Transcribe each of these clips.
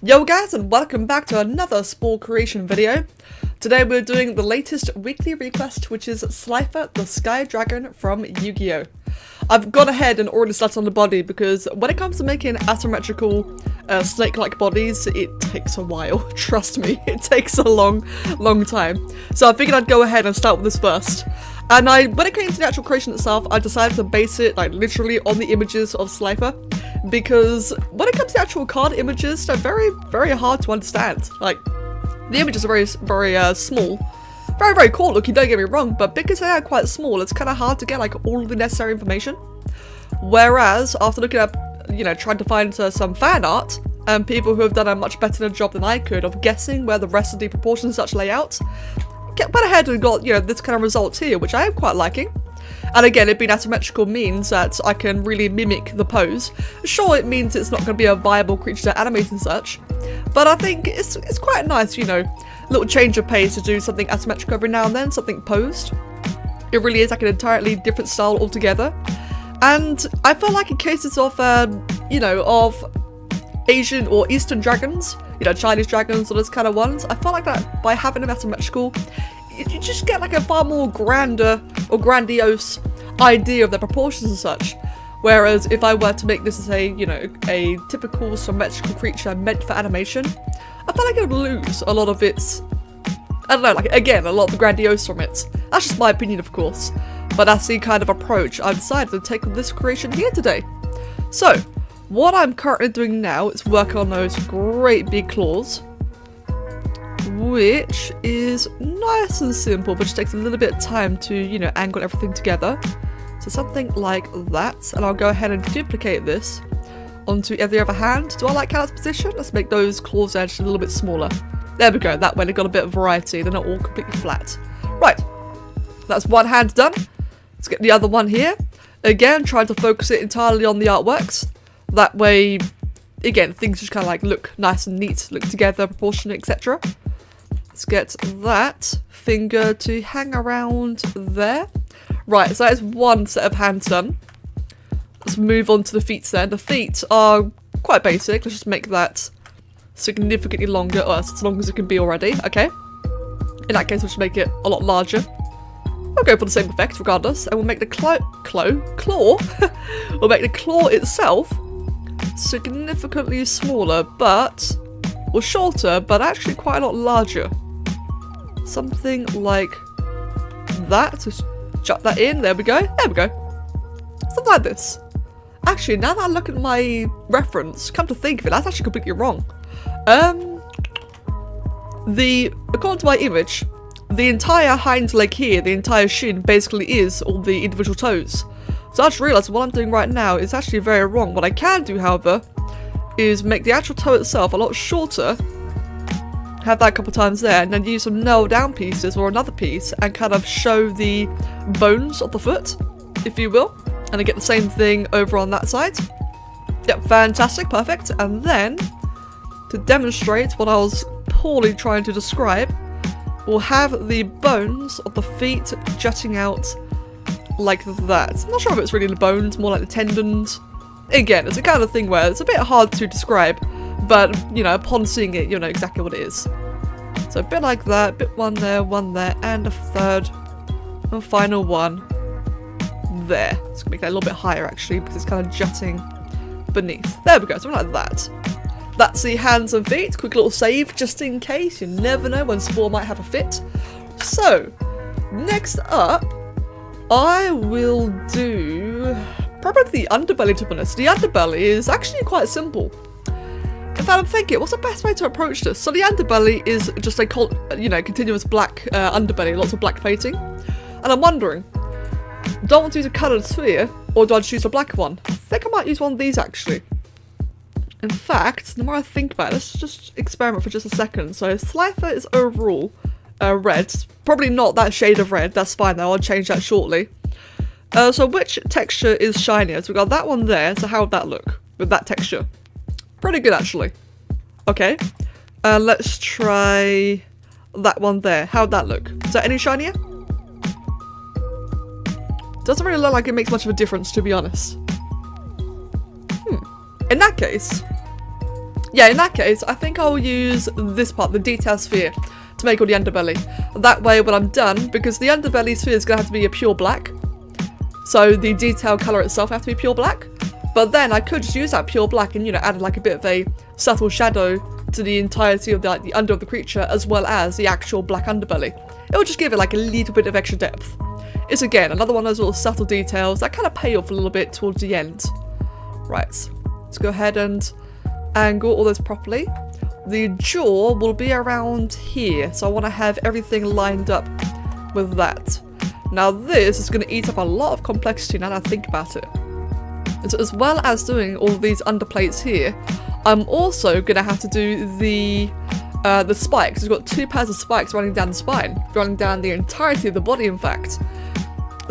Yo guys, and welcome back to another Spore creation video. Today we're doing the latest weekly request, which is Slifer, the Sky Dragon from YuGiOh. I've gone ahead and already started on the body because when it comes to making asymmetrical snake-like bodies, it takes a while. Trust me, it takes a long time. So I figured I'd go ahead and start with this first. And when it came to the actual creation itself, I decided to base it like literally on the images of Slifer, because when it comes to actual card images, they're very hard to understand. Like, the images are very small, very cool looking, don't get me wrong, but because they are quite small, it's kind of hard to get like all of the necessary information. Whereas after looking at, trying to find some fan art and people who have done a much better job than I could of guessing where the rest of the proportions and such lay out, went ahead and got, this kind of results here, which I am quite liking. And again, it being asymmetrical means that I can really mimic the pose. Sure, it means it's not going to be a viable creature to animate and such, but I think it's quite nice, little change of pace to do something asymmetrical every now and then, something posed. It really is like an entirely different style altogether. And I feel like in cases of, of Asian or Eastern dragons, Chinese dragons or those kind of ones, I feel like that by having them asymmetrical, you just get like a far more grander or grandiose idea of their proportions and such. Whereas if I were to make this as a, a typical symmetrical creature meant for animation, I feel like it would lose a lot of its, I don't know, like again, a lot of the grandiose from it. That's just my opinion, of course. But that's the kind of approach I've decided to take with this creation here today. So, what I'm currently doing now is work on those great big claws, which is nice and simple, but just takes a little bit of time to, angle everything together. So something like that, and I'll go ahead and duplicate this onto the other hand. Do I like how it's positioned? Let's make those claws edges a little bit smaller. There we go, that way they've got a bit of variety, they're not all completely flat. Right, that's one hand done. Let's get the other one here. Again, trying to focus it entirely on the artworks. That way, again, things just kind of like look nice and neat, look together, proportionate, etc. Let's get that finger to hang around there. Right, so that is one set of hands done. Let's move on to the feet then. The feet are quite basic. Let's just make that significantly longer, or as long as it can be already. Okay. In that case, we'll just make it a lot larger. We'll go for the same effect regardless, and we'll make the claw. We'll make the claw itself significantly smaller, but, or shorter, but actually quite a lot larger. Something like that. Just jut that in. There we go. There we go. Something like this. Actually, now that I look at my reference, come to think of it, that's actually completely wrong. According to my image, the entire hind leg here, the entire shin, basically is all the individual toes. So I just realised what I'm doing right now is actually very wrong. What I can do, however, is make the actual toe itself a lot shorter, have that a couple times there, and then use some nail down pieces or another piece and kind of show the bones of the foot, if you will. And I get the same thing over on that side. Yep, fantastic, perfect. And then, to demonstrate what I was poorly trying to describe, we'll have the bones of the feet jutting out like that. I'm not sure if it's really the bones, more like the tendons. Again, it's the kind of thing where it's a bit hard to describe, but, upon seeing it, you'll know exactly what it is. So a bit like that, bit one there, and a third, and final one there. Let's make that a little bit higher, actually, because it's kind of jutting beneath. There we go, something like that. That's the hands and feet. Quick little save, just in case. You never know when Spore might have a fit. So, next up, I will do probably the underbelly, to be honest. The underbelly is actually quite simple. In fact, I'm thinking, what's the best way to approach this? So the underbelly is just a continuous black underbelly, lots of black plating. And I'm wondering, do I want to use a coloured sphere, or do I just use a black one? I think I might use one of these, actually. In fact, the more I think about it, let's just experiment for just a second. So Slifer is overall red. Probably not that shade of red, that's fine though, I'll change that shortly. So which texture is shinier? So we've got that one there, so how would that look with that texture? Pretty good, actually. Okay, let's try that one there. How'd that look? Is that any shinier? Doesn't really look like it makes much of a difference, to be honest. In that case, Yeah, in that case, I think I'll use this part, the detail sphere, to make all the underbelly. That way, when I'm done, because the underbelly sphere is going to have to be a pure black, so the detail colour itself has to be pure black. But then I could just use that pure black and, you know, add like a bit of a subtle shadow to the entirety of the under of the creature, as well as the actual black underbelly. It will just give it like a little bit of extra depth. It's again another one of those little subtle details that kind of pay off a little bit towards the end. Right, let's go ahead and angle all this properly. The jaw will be around here, so I want to have everything lined up with that. Now this is going to eat up a lot of complexity now that I think about it. And so as well as doing all of these underplates here, I'm also going to have to do the spikes. We've got 2 pairs of spikes running down the spine, running down the entirety of the body in fact.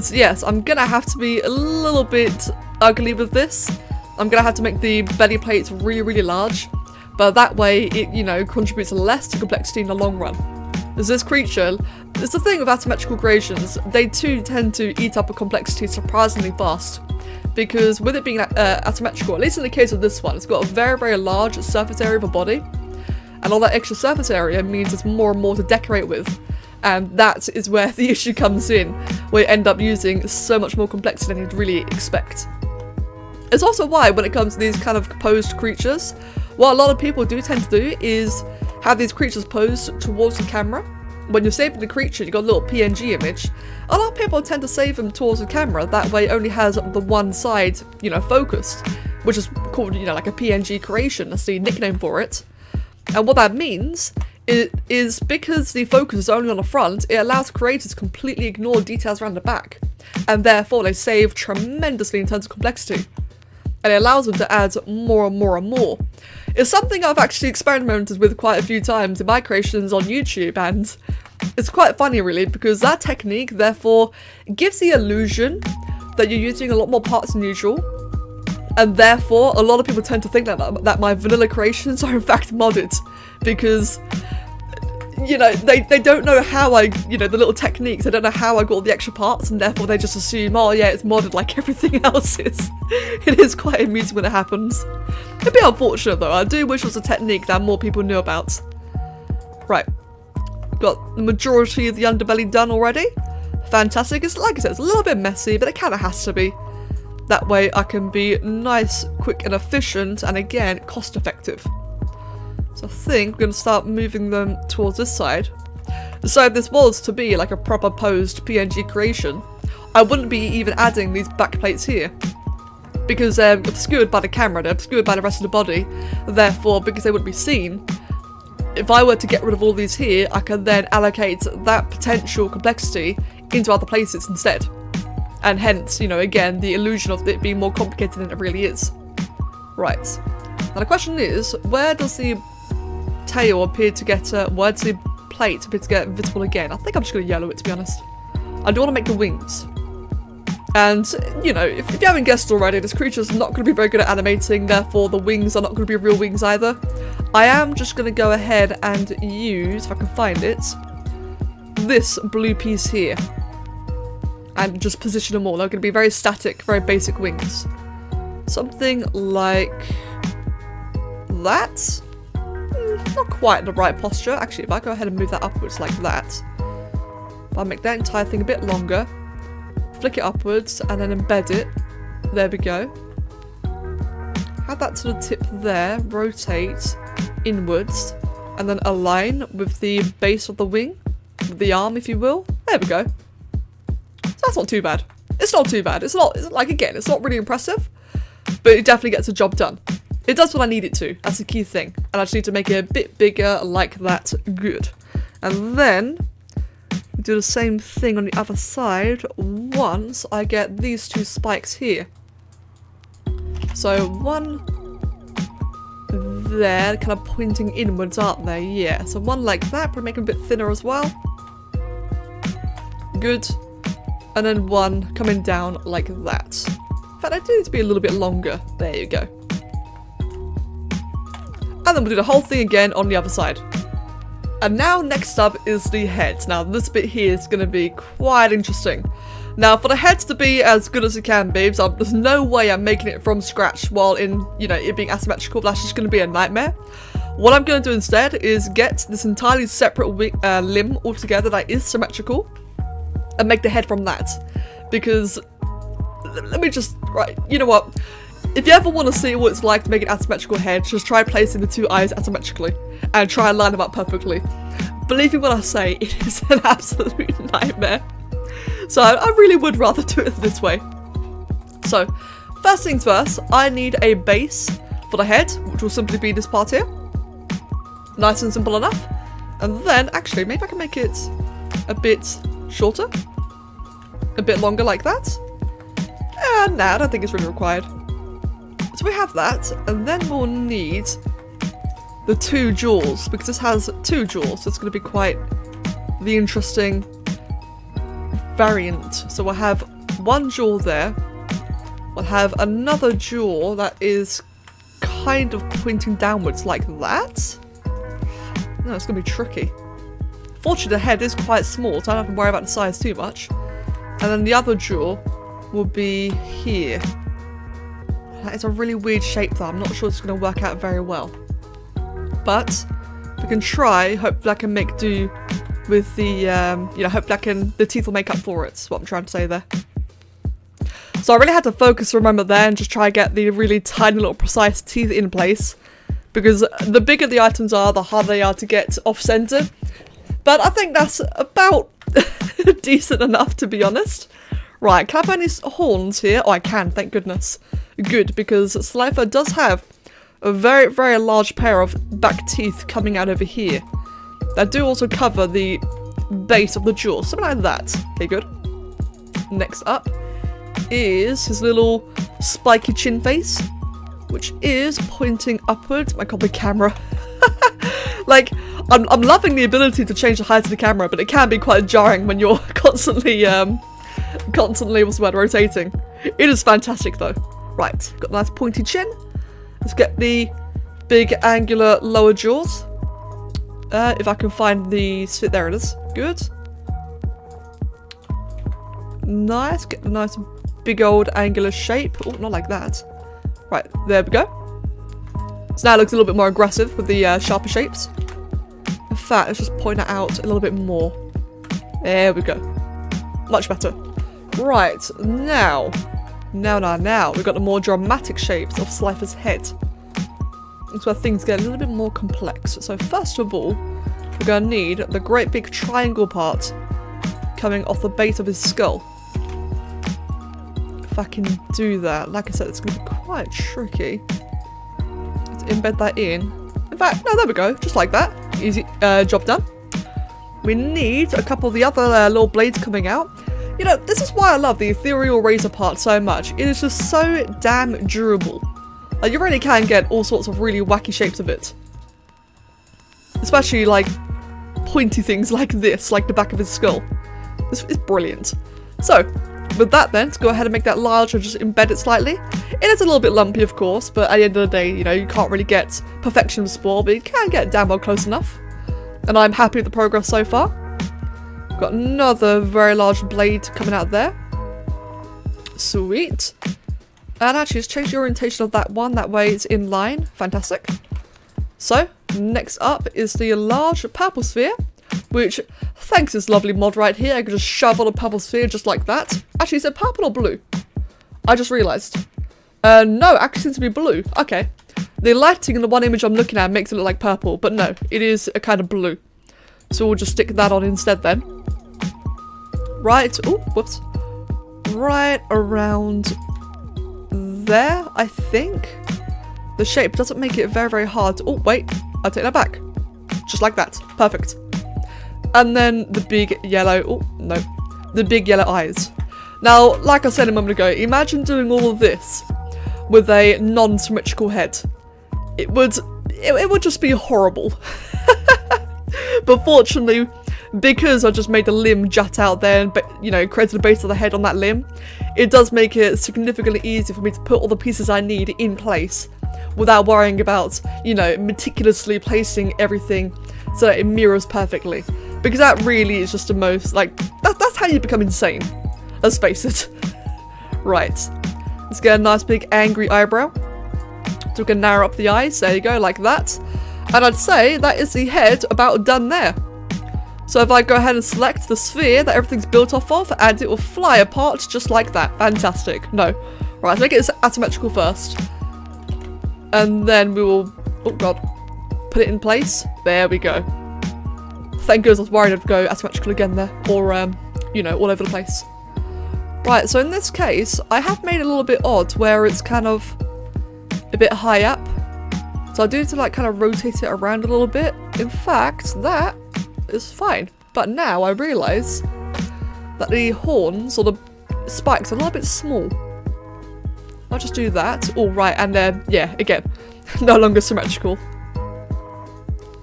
So yes, I'm going to have to be a little bit ugly with this. I'm going to have to make the belly plates really, really large, but that way it, you know, contributes less to complexity in the long run. As this creature, it's the thing with asymmetrical creations, they too tend to eat up a complexity surprisingly fast. Because with it being asymmetrical, at least in the case of this one, it's got a very, very large surface area of a body, and all that extra surface area means there's more and more to decorate with. And that is where the issue comes in, where you end up using so much more complexity than you'd really expect. It's also why, when it comes to these kind of posed creatures, what a lot of people do tend to do is have these creatures posed towards the camera. When you're saving the creature, you've got a little PNG image. A lot of people tend to save them towards the camera, that way it only has the one side, you know, focused, which is called, you know, like a PNG creation, that's the nickname for it. And what that means is because the focus is only on the front, it allows creators to completely ignore details around the back, and therefore they save tremendously in terms of complexity. And it allows them to add more and more and more. It's something I've actually experimented with quite a few times in my creations on YouTube, and it's quite funny really, because that technique therefore gives the illusion that you're using a lot more parts than usual, and therefore a lot of people tend to think that my vanilla creations are in fact modded, because, you know, they don't know how I, you know, the little techniques, they don't know how I got all the extra parts, and therefore they just assume, oh yeah, it's modded like everything else is. It is quite amusing when it happens. It'd be unfortunate though, I do wish it was a technique that more people knew about. Right, got the majority of the underbelly done already. Fantastic. It's like I said, it's a little bit messy, but it kind of has to be. That way I can be nice, quick and efficient, and again, cost effective. So I think we're going to start moving them towards this side. So if this was to be like a proper posed PNG creation, I wouldn't be even adding these back plates here. Because they're obscured by the camera, they're obscured by the rest of the body. Therefore, because they wouldn't be seen, if I were to get rid of all these here, I can then allocate that potential complexity into other places instead. And hence, you know, again, the illusion of it being more complicated than it really is. Right. Now the question is, where does the tail appear to get, where does the plate appear to get visible again? I think I'm just going to yellow it, to be honest. I do want to make the wings. And, you know, if you haven't guessed already, this creature's not going to be very good at animating, therefore the wings are not going to be real wings either. I am just going to go ahead and use, if I can find it, this blue piece here. And just position them all. They're going to be very static, very basic wings. Something like that. Not quite the right posture. Actually, if I go ahead and move that upwards like that, I'll make that entire thing a bit longer. Flick it upwards and then embed it. There we go. Have that sort of tip there. Rotate inwards and then align with the base of the wing, with the arm, if you will. There we go. So that's not too bad. It's not too bad. It's like, again, it's not really impressive, but it definitely gets the job done. It does what I need it to. That's the key thing. And I just need to make it a bit bigger like that. Good. And then do the same thing on the other side once I get these 2 spikes here. So one there, kind of pointing inwards, aren't they? Yeah. So one like that, probably make them a bit thinner as well. Good. And then one coming down like that. In fact, I do need to be a little bit longer. There you go. And then we'll do the whole thing again on the other side. And now next up is the head. Now this bit here is going to be quite interesting, Now, for the head to be as good as it can be, so there's no way I'm making it from scratch while in, you know, it being asymmetrical. That's just going to be a nightmare. What I'm going to do instead is get this entirely separate limb altogether that is symmetrical and make the head from that. Because, let me just, right, you know what? If you ever want to see what it's like to make an asymmetrical head, just try placing the two eyes asymmetrically and try and line them up perfectly. Believe me when I say, it is an absolute nightmare. So I really would rather do it this way. So, first things first, I need a base for the head, which will simply be this part here. Nice and simple enough. And then, actually, maybe I can make it a bit shorter. A bit longer like that. And nah, I don't think it's really required. So we have that, and then we'll need the two jaws, because this has two jaws, so it's going to be quite the interesting variant. So we'll have one jaw there, we'll have another jaw that is kind of pointing downwards like that. No, it's going to be tricky. Fortunately, the head is quite small, so I don't have to worry about the size too much. And then the other jaw will be here. That is a really weird shape though, I'm not sure it's going to work out very well. But we can try, hopefully I can make do with the, you know, hopefully the teeth will make up for it, is what I'm trying to say there. So I really had to focus, remember there, and just try to get the really tiny little precise teeth in place. Because the bigger the items are, the harder they are to get off-center. But I think that's about decent enough, to be honest. Right, can I have any horns here? Oh, I can, thank goodness. Good, because Slifer does have a very, very large pair of back teeth coming out over here. That do also cover the base of the jaw, something like that. Okay, good. Next up is his little spiky chin face, which is pointing upwards. My god, the camera. Like, I'm loving the ability to change the height of the camera, but it can be quite jarring when you're constantly, what's the word, rotating. It is fantastic though. Right, got a nice pointy chin. Let's get the big angular lower jaws. If I can find the sphere, there it is. Good. Nice, get the nice big old angular shape. Oh, not like that. Right, there we go. So now it looks a little bit more aggressive with the sharper shapes. In fact, let's just point it out a little bit more. There we go. Much better. Right, now, we've got the more dramatic shapes of Slifer's head. That's where things get a little bit more complex. So first of all, we're going to need the great big triangle part coming off the base of his skull. If I can do that, like I said, it's going to be quite tricky. Let's embed that in. In fact, no, there we go, just like that. Easy, job done. We need a couple of the other little blades coming out. You know, this is why I love the ethereal razor part so much. It is just so damn durable. Like, you really can get all sorts of really wacky shapes of it. Especially, like, pointy things like this, like the back of his skull. This is brilliant. So, with that then, to go ahead and make that larger, just embed it slightly. It is a little bit lumpy, of course, but at the end of the day, you know, you can't really get perfection with Spore, but you can get damn well close enough. And I'm happy with the progress so far. Got another very large blade coming out there. Sweet. And actually, just change the orientation of that one, that way it's in line. Fantastic. So, next up is the large purple sphere, which, thanks to this lovely mod right here, I can just shove on a purple sphere just like that. Actually, is it purple or blue? I just realised. No, it actually seems to be blue. Okay. The lighting in the one image I'm looking at makes it look like purple, but no, it is a kind of blue. So we'll just stick that on instead then. Right, oh, whoops. Right around there, I think. The shape doesn't make it very, very hard. Oh, wait, I'll take that back. Just like that, perfect. And then the big yellow, oh, no. The big yellow eyes. Now, like I said a moment ago, imagine doing all of this with a non-symmetrical head. It would just be horrible. But fortunately, because I just made the limb jut out there and, you know, created the base of the head on that limb, it does make it significantly easier for me to put all the pieces I need in place without worrying about, you know, meticulously placing everything so that it mirrors perfectly. Because that really is just the most, like, that's how you become insane. Let's face it. Right. Let's get a nice big angry eyebrow. So we can narrow up the eyes. There you go, like that. And I'd say that is the head about done there. So if I go ahead and select the sphere that everything's built off of, and it will fly apart just like that. Fantastic. No. Right, let's make it asymmetrical first. And then we will, oh god, put it in place. There we go. Thank goodness I was worried I'd go asymmetrical again there. Or, you know, all over the place. Right, so in this case, I have made it a little bit odd where it's kind of a bit high up. So I do need to like kind of rotate it around a little bit. In fact, that is fine. But now I realise that the horns or the spikes are a little bit small. I'll just do that. All right, and then, yeah, again, no longer symmetrical.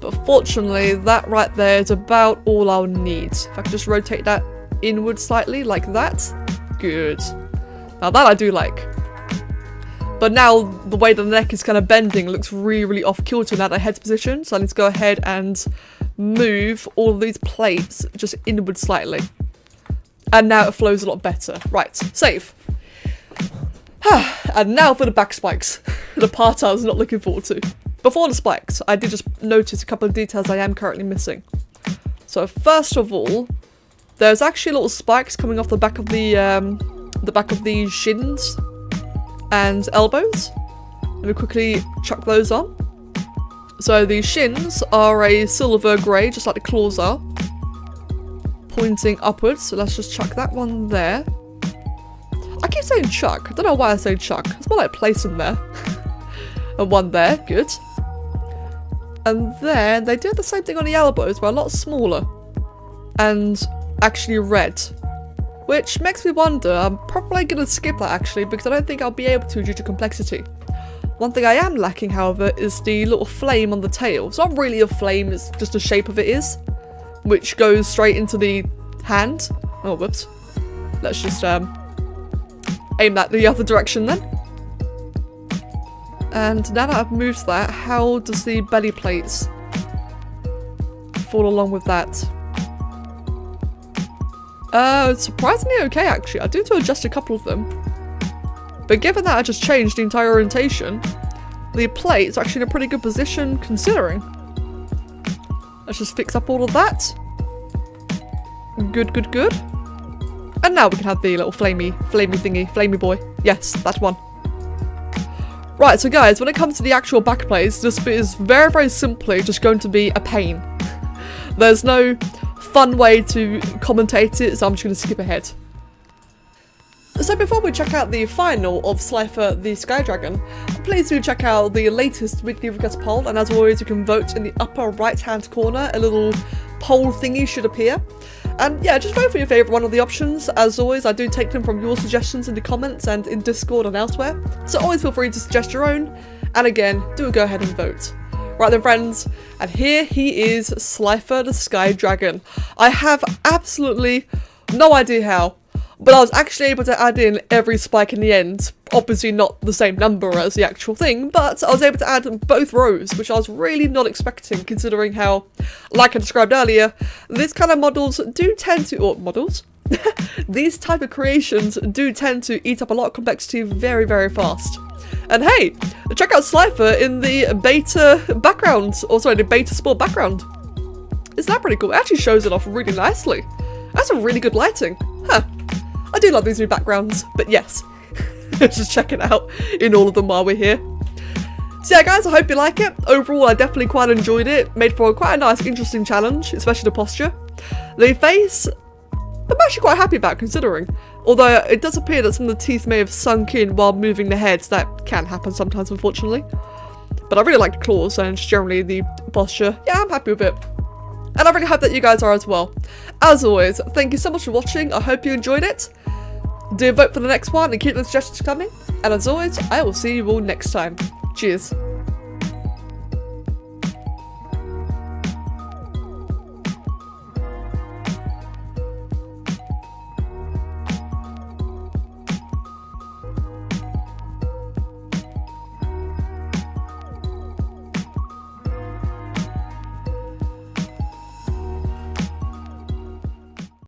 But fortunately, that right there is about all I'll need. If I could just rotate that inward slightly, like that. Good. Now that I do like. But now the way the neck is kind of bending looks really, really off kilter now that head's position. So I need to go ahead and move all of these plates just inward slightly. And now it flows a lot better. Right, save. And now for the back spikes. The part I was not looking forward to. Before the spikes, I did just notice a couple of details I am currently missing. So first of all, there's actually little spikes coming off the back of the shins and elbows. Let me quickly chuck those on. So the shins are a silver grey, just like the claws are, pointing upwards. So let's just chuck that one there. I keep saying chuck. I don't know why I say chuck. It's more like place them there. And one there, good. And then they do the same thing on the elbows, but a lot smaller. And actually red. Which makes me wonder, I'm probably going to skip that actually, because I don't think I'll be able to due to complexity. One thing I am lacking, however, is the little flame on the tail. It's not really a flame, it's just the shape of it is. Which goes straight into the hand. Oh, whoops. Let's just aim that the other direction then. And now that I've moved that, how does the belly plates fall along with that? Surprisingly okay actually. I do need to adjust a couple of them. But given that I just changed the entire orientation, the plates are actually in a pretty good position considering. Let's just fix up all of that. Good, good, good. And now we can have the little flamey thingy, flamey boy. Yes, that one. Right, so guys, when it comes to the actual back plates, this bit is very, very simply just going to be a pain. There's no fun way to commentate it, so I'm just going to skip ahead. So before we check out the final of Slifer the Sky Dragon, please do check out the latest weekly request poll, and as always you can vote in the upper right hand corner. A little poll thingy should appear. And yeah, just vote for your favourite one of the options. As always, I do take them from your suggestions in the comments and in Discord and elsewhere, so always feel free to suggest your own, and again, do go ahead and vote. Right then friends, and here he is, Slifer the Sky Dragon. I have absolutely no idea how, but I was actually able to add in every spike in the end. Obviously not the same number as the actual thing, but I was able to add both rows, which I was really not expecting considering how, like I described earlier, these kind of models do tend to, or models? These type of creations do tend to eat up a lot of complexity very, very fast. And hey, check out Slifer in the beta background, or sorry, the beta Spore background. Isn't that pretty cool? It actually shows it off really nicely. That's some really good lighting. Huh. I do love these new backgrounds, but yes. Just check it out in all of them while we're here. So yeah guys, I hope you like it. Overall, I definitely quite enjoyed it. Made for quite a nice, interesting challenge, especially the posture. The face, I'm actually quite happy about considering. Although it does appear that some of the teeth may have sunk in while moving the heads. That can happen sometimes, unfortunately. But I really like the claws and just generally the posture. Yeah, I'm happy with it. And I really hope that you guys are as well. As always, thank you so much for watching. I hope you enjoyed it. Do vote for the next one and keep the suggestions coming. And as always, I will see you all next time. Cheers.